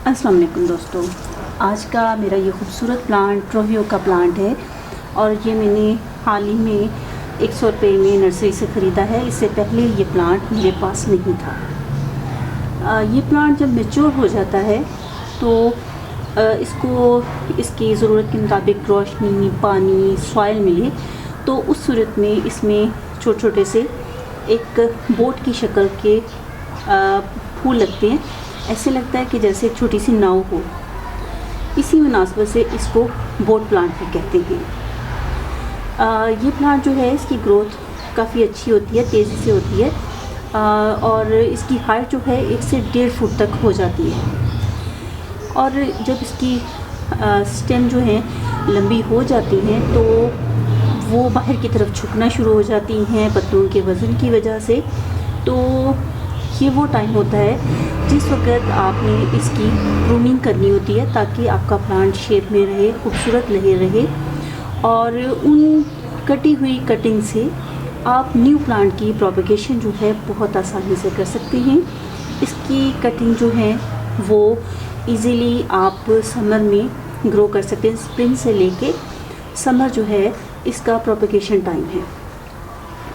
अस्सलाम वालेकुम दोस्तों, आज का मेरा ये खूबसूरत प्लांट ट्रोवियो का प्लांट है और ये मैंने हाल ही में 100 रुपये में नर्सरी से ख़रीदा है। इससे पहले ये प्लांट मेरे पास नहीं था। ये प्लांट जब मैच्योर हो जाता है तो इसको इसकी ज़रूरत के मुताबिक रोशनी, पानी, सॉइल मिले तो उस सूरत में इसमें छोटे छोटे से एक बोट की शक्ल के फूल लगते हैं। ऐसे लगता है कि जैसे एक छोटी सी नाव हो। इसी मुनासबत से इसको बोट प्लांट भी कहते हैं। ये प्लांट जो है इसकी ग्रोथ काफ़ी अच्छी होती है, तेज़ी से होती है और इसकी हाइट जो है 1 से 1.5 फुट तक हो जाती है। और जब इसकी स्टेम जो है लंबी हो जाती हैं तो वो बाहर की तरफ झुकना शुरू हो जाती हैं पत्तों के वज़न की वजह से। तो ये वो टाइम होता है जिस वक्त आपने इसकी प्रूनिंग करनी होती है ताकि आपका प्लांट शेप में रहे, खूबसूरत रहे और उन कटी हुई कटिंग से आप न्यू प्लांट की प्रोपगेशन जो है बहुत आसानी से कर सकते हैं। इसकी कटिंग जो है वो इजीली आप समर में ग्रो कर सकते हैं। स्प्रिंग से लेके समर जो है इसका प्रोपगेशन टाइम है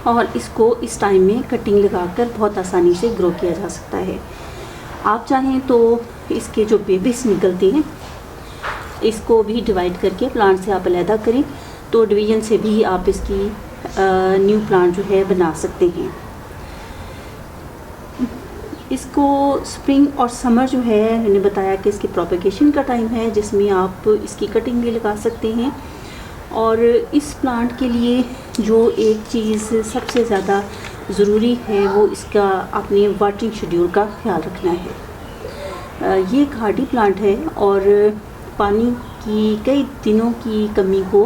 और इसको इस टाइम में कटिंग लगाकर बहुत आसानी से ग्रो किया जा सकता है। आप चाहें तो इसके जो बेबीज निकलते हैं इसको भी डिवाइड करके प्लांट से आप अलहदा करें तो डिवीजन से भी आप इसकी न्यू प्लांट जो है बना सकते हैं। इसको स्प्रिंग और समर जो है मैंने बताया कि इसकी प्रोपगेशन का टाइम है जिसमें आप इसकी कटिंग भी लगा सकते हैं। और इस प्लांट के लिए जो एक चीज़ सबसे ज़्यादा ज़रूरी है वो इसका अपने वाटरिंग शेड्यूल का ख्याल रखना है। ये एक हार्डी प्लांट है और पानी की कई दिनों की कमी को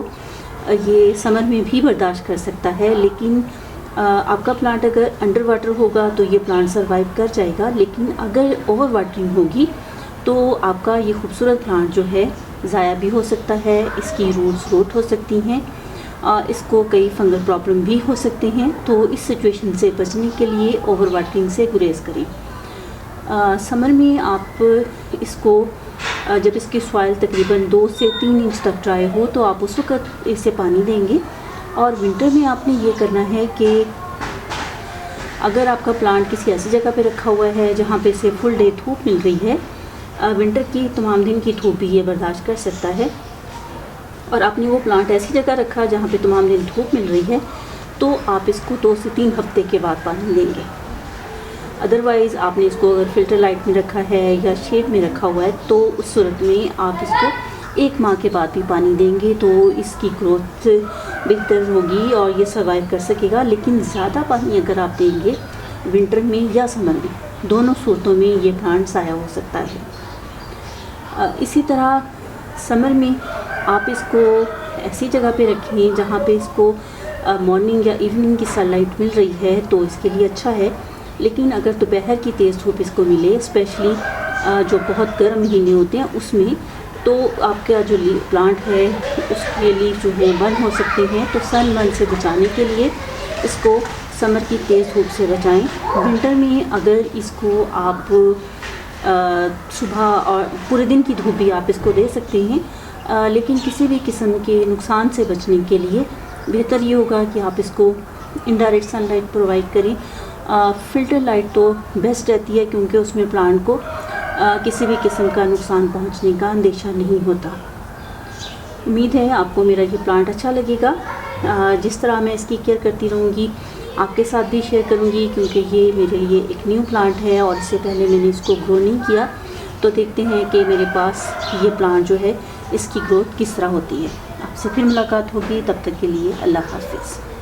ये समर में भी बर्दाश्त कर सकता है। लेकिन आपका प्लांट अगर अंडर वाटर होगा तो ये प्लांट सरवाइव कर जाएगा, लेकिन अगर ओवर वाटरिंग होगी तो आपका ये खूबसूरत प्लांट जो है ज़ाया भी हो सकता है, इसकी रूट्स रोट हो सकती हैं, इसको कई फंगल प्रॉब्लम भी हो सकते हैं। तो इस सिचुएशन से बचने के लिए ओवर वाटरिंग से गुरेज करें। समर में आप इसको जब इसकी सॉइल तकरीबन 2 से 3 इंच तक ड्राई हो तो आप उस वक्त इसे पानी देंगे। और विंटर में आपने ये करना है कि अगर आपका प्लांट किसी ऐसी जगह पे रखा हुआ है जहाँ पे इसे फुल डे धूप मिल रही है, विंटर की तमाम दिन की धूप भी ये बर्दाश्त कर सकता है, और आपने वो प्लांट ऐसी जगह रखा जहाँ पे तमाम दिन धूप मिल रही है तो आप इसको 2 से 3 हफ्ते के बाद पानी देंगे। अदरवाइज़ आपने इसको अगर फ़िल्टर लाइट में रखा है या शेड में रखा हुआ है तो उस सूरत में आप इसको 1 माह के बाद भी पानी देंगे तो इसकी ग्रोथ बेहतर होगी और ये सर्वाइव कर सकेगा। लेकिन ज़्यादा पानी अगर आप देंगे विंटर में या समर में, दोनों सूरतों में ये प्लांट ज़ाया हो सकता है। इसी तरह समर में आप इसको ऐसी जगह पे रखें जहाँ पे इसको मॉर्निंग या इवनिंग की सनलाइट मिल रही है तो इसके लिए अच्छा है। लेकिन अगर दोपहर की तेज़ धूप इसको मिले, स्पेशली जो बहुत गर्म महीने होते हैं उसमें, तो आपका जो प्लांट है उसके लिए जो है बर्न हो सकते हैं। तो सन बर्न से बचाने के लिए इसको समर की तेज़ धूप से बचाएं। विंटर में अगर इसको आप सुबह और पूरे दिन की धूप भी आप इसको दे सकते हैं, लेकिन किसी भी किस्म के नुकसान से बचने के लिए बेहतर ये होगा कि आप इसको इनडायरेक्ट सनलाइट प्रोवाइड करें। फ़िल्टर लाइट तो बेस्ट रहती है क्योंकि उसमें प्लांट को किसी भी किस्म का नुकसान पहुंचने का अंदेशा नहीं होता। उम्मीद है आपको मेरा ये प्लांट अच्छा लगेगा। जिस तरह मैं इसकी केयर करती रहूँगी आपके साथ भी शेयर करूँगी क्योंकि ये मेरे लिए एक न्यू प्लांट है और इससे पहले मैंने इसको ग्रो नहीं किया। तो देखते हैं कि मेरे पास ये प्लांट जो है इसकी ग्रोथ किस तरह होती है। आपसे फिर मुलाकात होगी, तब तक के लिए अल्लाह हाफ़िज़।